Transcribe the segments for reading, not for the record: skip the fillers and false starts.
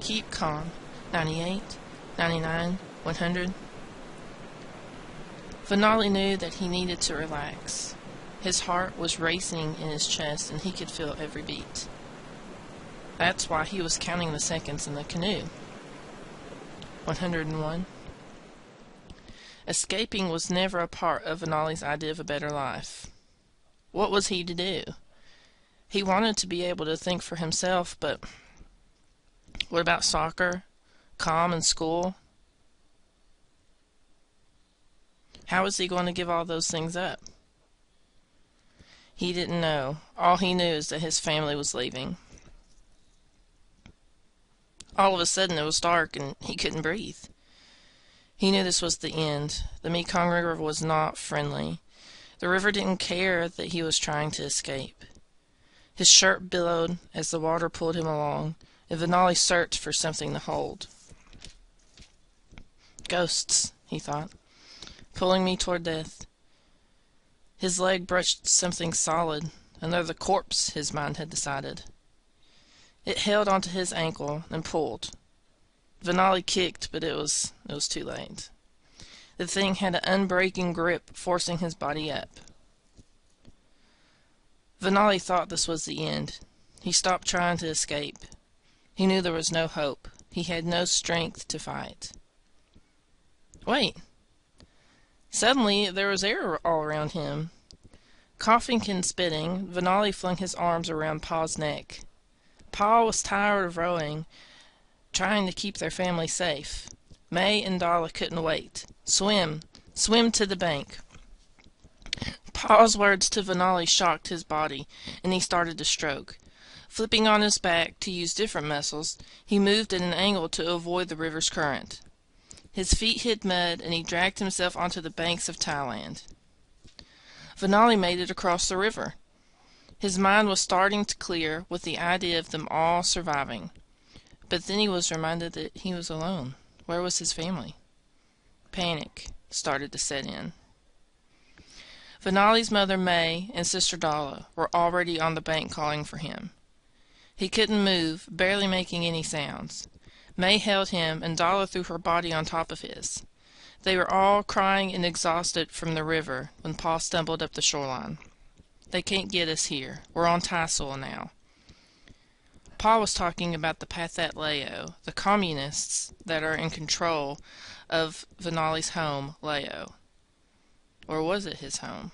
Keep calm. 98, 99, 100. Vanali knew that he needed to relax. His heart was racing in his chest and he could feel every beat. That's why he was counting the seconds in the canoe. 101. Escaping was never a part of Vanali's idea of a better life. What was he to do? He wanted to be able to think for himself, but what about soccer, calm, and school? How was he going to give all those things up? He didn't know. All he knew is that his family was leaving. All of a sudden it was dark and he couldn't breathe. He knew this was the end. The Mekong River was not friendly. The river didn't care that he was trying to escape. His shirt billowed as the water pulled him along, and Vanali searched for something to hold. Ghosts, he thought, pulling me toward death. His leg brushed something solid, another corpse, his mind had decided. It held onto his ankle and pulled. Vanali kicked, but it was too late. The thing had an unbreaking grip, forcing his body up. Vanali thought this was the end. He stopped trying to escape. He knew there was no hope. He had no strength to fight. Wait! Suddenly there was air all around him. Coughing and spitting, Vanali flung his arms around Pa's neck. Pa was tired of rowing, trying to keep their family safe. May and Dala couldn't wait. Swim! Swim to the bank! Pa's words to Vanali shocked his body, and he started to stroke. Flipping on his back to use different muscles, he moved at an angle to avoid the river's current. His feet hit mud, and he dragged himself onto the banks of Thailand. Vanali made it across the river. His mind was starting to clear with the idea of them all surviving. But then he was reminded that he was alone. Where was his family? Panic started to set in. Vanali's mother, May, and sister Dala were already on the bank calling for him. He couldn't move, barely making any sounds. May held him, and Dala threw her body on top of his. They were all crying and exhausted from the river when Pa stumbled up the shoreline. They can't get us here. We're on Thai soil now. Pa was talking about the Pathet Lao, the communists that are in control of Vanali's home, Lao. Or was it his home?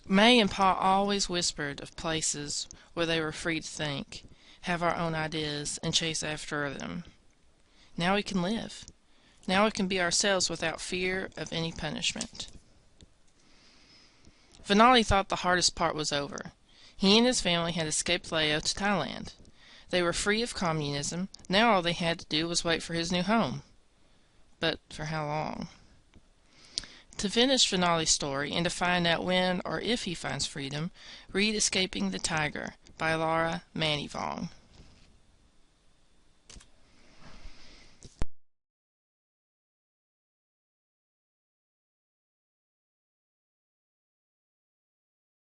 May and Pa always whispered of places where they were free to think, have our own ideas, and chase after them. Now we can live. Now we can be ourselves without fear of any punishment. Vanali thought the hardest part was over. He and his family had escaped Lao to Thailand. They were free of communism. Now all they had to do was wait for his new home. But for how long? To finish Vanali's story and to find out when or if he finds freedom, read Escaping the Tiger by Laura Manivong.